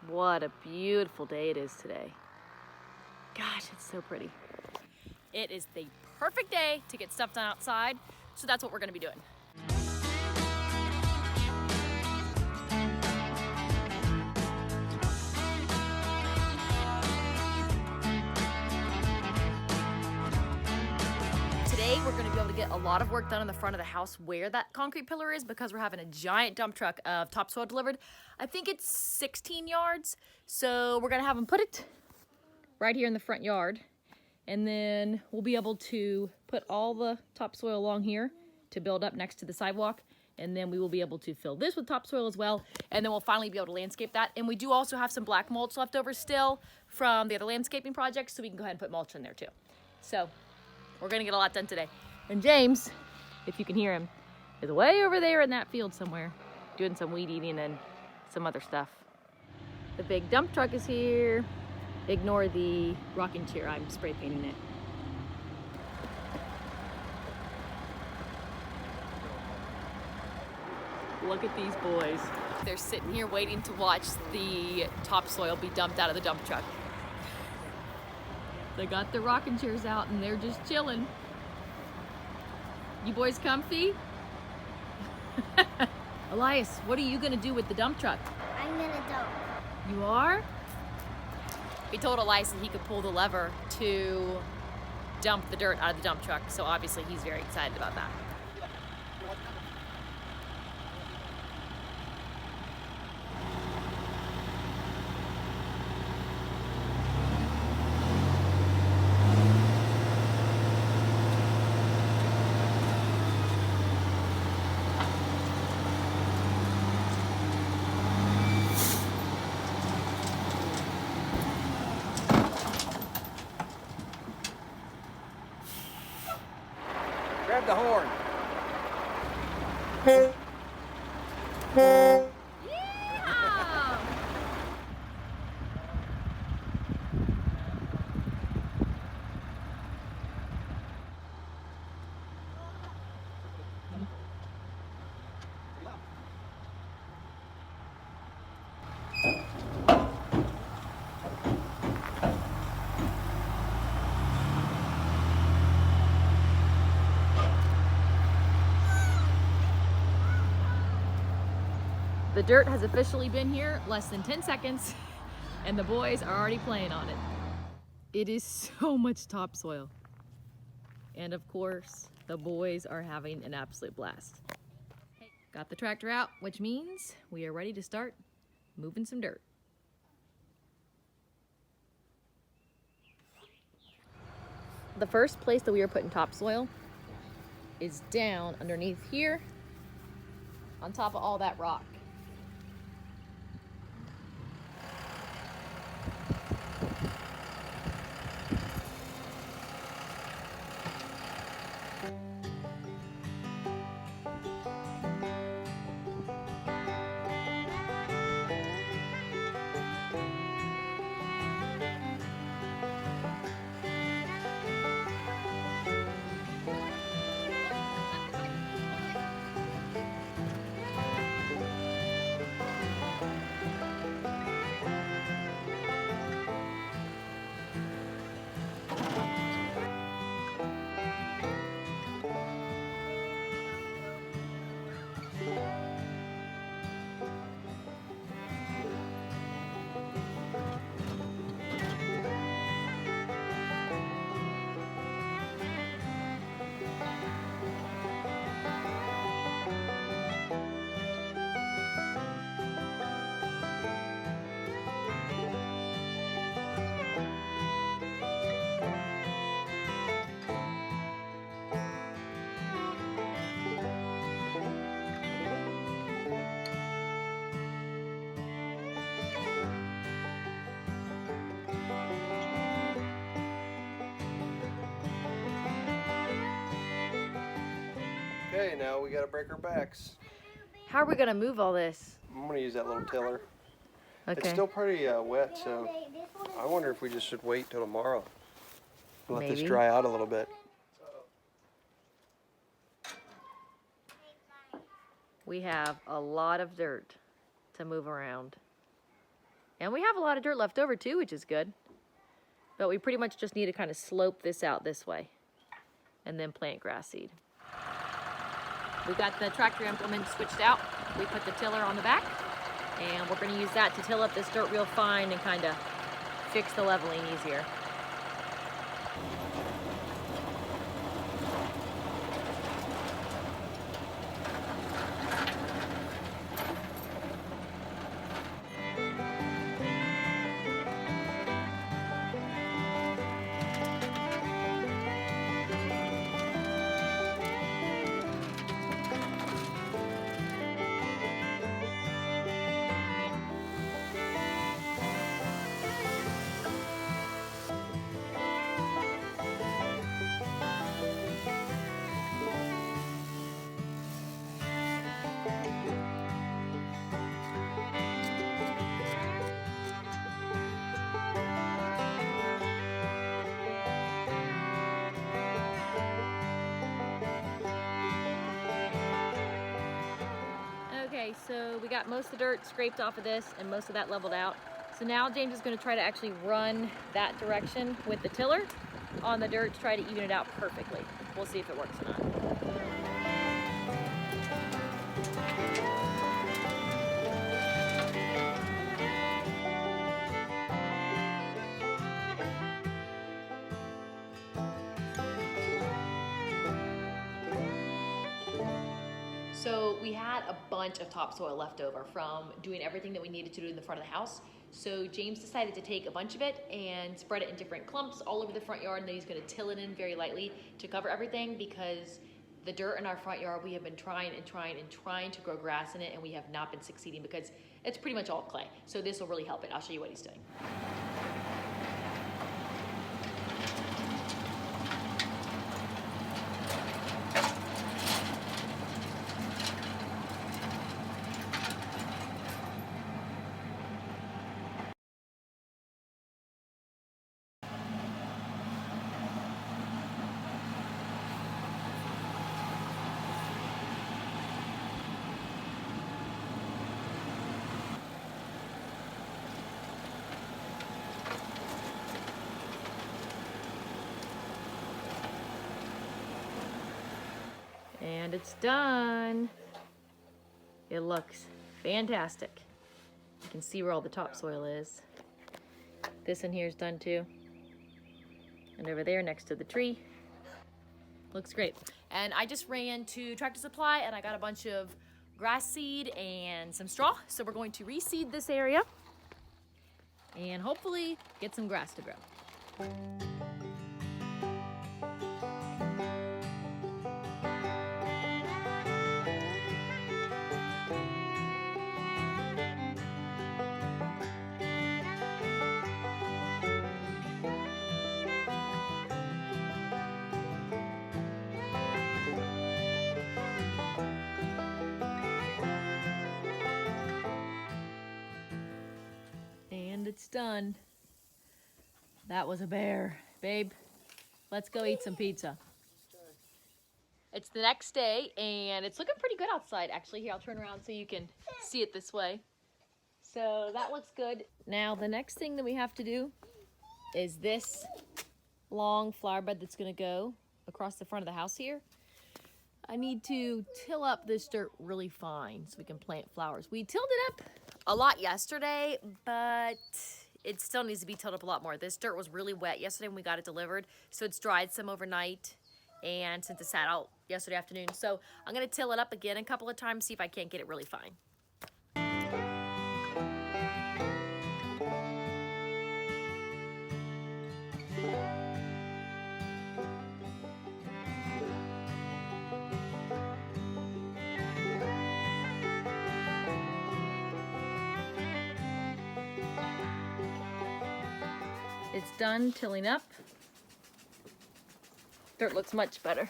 What a beautiful day it is today. Gosh, it's so pretty. It is the perfect day to get stuff done outside, so that's what we're gonna be doing. Today, we're gonna be able to get a lot of work done in the front of the house where that concrete pillar is, because we're having a giant dump truck of topsoil delivered. I think it's 16 yards. So we're gonna have them put it right here in the front yard. And then we'll be able to put all the topsoil along here to build up next to the sidewalk. And then we will be able to fill this with topsoil as well. And then we'll finally be able to landscape that. And we do also have some black mulch left over still from the other landscaping projects, so we can go ahead and put mulch in there too. So we're gonna get a lot done today. And James, if you can hear him, is way over there in that field somewhere, doing some weed eating and some other stuff. The big dump truck is here. Ignore the rocking chair, I'm spray painting it. Look at these boys. They're sitting here waiting to watch the topsoil be dumped out of the dump truck. They got their rocking chairs out and they're just chilling. You boys comfy? Elias, what are you gonna do with the dump truck? I'm gonna dump. You are? We told Elias that he could pull the lever to dump the dirt out of the dump truck, so obviously he's very excited about that. Grab the horn. Yeah! The dirt has officially been here less than 10 seconds, and the boys are already playing on it. It is so much topsoil. And of course, the boys are having an absolute blast. Got the tractor out, which means we are ready to start moving some dirt. The first place that we are putting topsoil is down underneath here, on top of all that rock. Okay, now we gotta break our backs. How are we gonna move all this? I'm gonna use that little tiller. Okay. It's still pretty wet, so I wonder if we just should wait till tomorrow. Let this Maybe. dry out a little bit. We have a lot of dirt to move around. And we have a lot of dirt left over too, which is good. But we pretty much just need to kind of slope this out this way and then plant grass seed. We got the tractor implement switched out. We put the tiller on the back, and we're gonna use that to till up this dirt real fine and kind of fix the leveling easier. Okay, so we got most of the dirt scraped off of this and most of that leveled out. So now James is going to try to actually run that direction with the tiller on the dirt to try to even it out perfectly. We'll see if it works or not. So we had a bunch of topsoil left over from doing everything that we needed to do in the front of the house. So James decided to take a bunch of it and spread it in different clumps all over the front yard, and then he's gonna till it in very lightly to cover everything, because the dirt in our front yard, we have been trying to grow grass in it, and we have not been succeeding because it's pretty much all clay. So this will really help it. I'll show you what he's doing. And it's done. It looks fantastic. You can see where all the topsoil is. This in here is done too. And over there next to the tree. Looks great. And I just ran to Tractor Supply and I got a bunch of grass seed and some straw. So we're going to reseed this area and hopefully get some grass to grow. And it's done. That was a bear. Babe, let's go eat some pizza. It's the next day and it's looking pretty good outside. Actually, here, I'll turn around so you can see it this way. So that looks good. Now the next thing that we have to do is this long flower bed that's gonna go across the front of the house here. I need to till up this dirt really fine so we can plant flowers. We tilled it up a lot yesterday, but it still needs to be tilled up a lot more. This dirt was really wet yesterday when we got it delivered, so it's dried some overnight, and since it sat out yesterday afternoon. So I'm gonna till it up again a couple of times, see if I can't get it really fine. It's done tilling up. Dirt looks much better.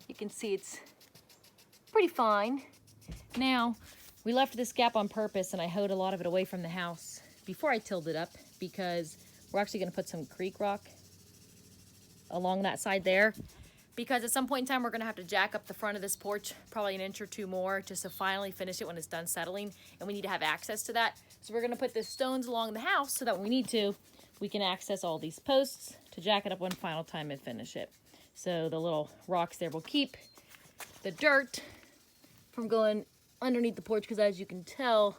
You can see it's pretty fine. Now, we left this gap on purpose and I hoed a lot of it away from the house before I tilled it up, because we're actually gonna put some creek rock along that side there, because at some point in time we're gonna have to jack up the front of this porch probably an inch or two more just to finally finish it when it's done settling, and we need to have access to that. So we're gonna put the stones along the house so that when we need to, we can access all these posts to jack it up one final time and finish it. So the little rocks there will keep the dirt from going underneath the porch, because as you can tell,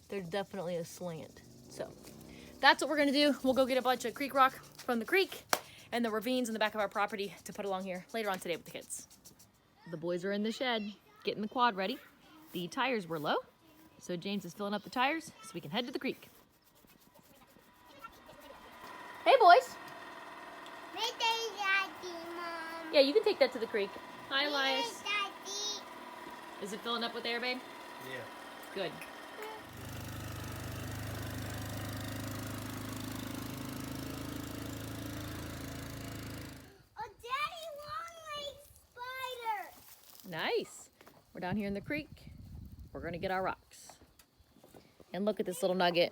there's definitely a slant. So that's what we're gonna do. We'll go get a bunch of creek rock from the creek and the ravines in the back of our property to put along here later on today with the kids. The boys are in the shed getting the quad ready. The tires were low, so James is filling up the tires so we can head to the creek. Hey boys. Yeah, you can take that to the creek. Hi, Elias. Is it filling up with air, babe? Yeah. Good. A daddy long-legged spider. Nice. We're down here in the creek. We're gonna get our rocks. And look at this little nugget.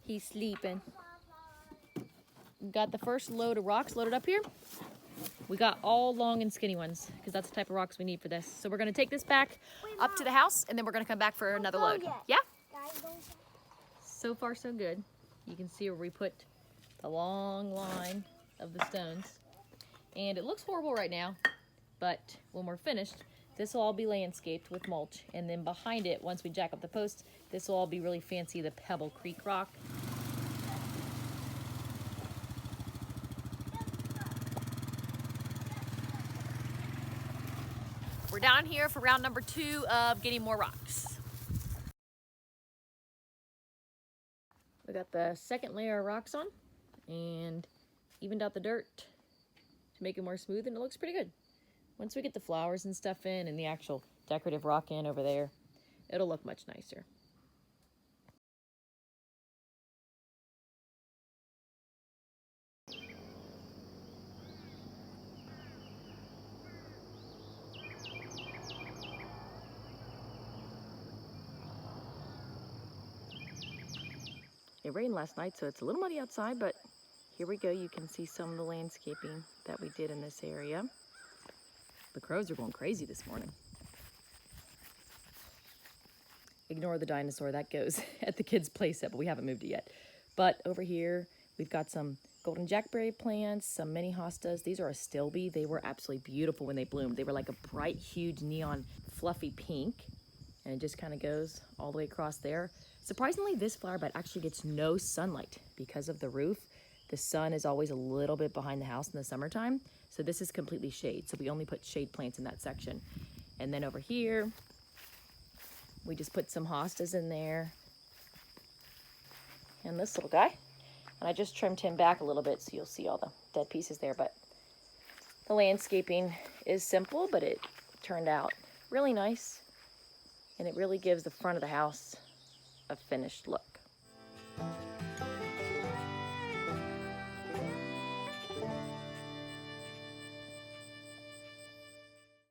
He's sleeping. We got the first load of rocks loaded up here. We got all long and skinny ones because that's the type of rocks we need for this. So we're gonna take this back up to the house and then we're gonna come back for another load. Yeah? So far so good. You can see where we put the long line of the stones. And it looks horrible right now, but when we're finished, this will all be landscaped with mulch. And then behind it, once we jack up the posts, this will all be really fancy, the Pebble Creek rock. We're down here for round number 2 of getting more rocks. We got the second layer of rocks on and evened out the dirt to make it more smooth, and it looks pretty good. Once we get the flowers and stuff in and the actual decorative rock in over there, it'll look much nicer. It rained last night, so it's a little muddy outside, but here we go. You can see some of the landscaping that we did in this area. The crows are going crazy this morning. Ignore the dinosaur, that goes at the kids' playset, but we haven't moved it yet. But over here, we've got some golden jackberry plants, some mini hostas. These are astilbe. They were absolutely beautiful when they bloomed. They were like a bright, huge, neon, fluffy pink. And it just kind of goes all the way across there. Surprisingly, this flower bed actually gets no sunlight because of the roof. The sun is always a little bit behind the house in the summertime. So this is completely shade. So we only put shade plants in that section. And then over here, we just put some hostas in there. And this little guy. And I just trimmed him back a little bit so you'll see all the dead pieces there. But the landscaping is simple, but it turned out really nice. And it really gives the front of the house a finished look.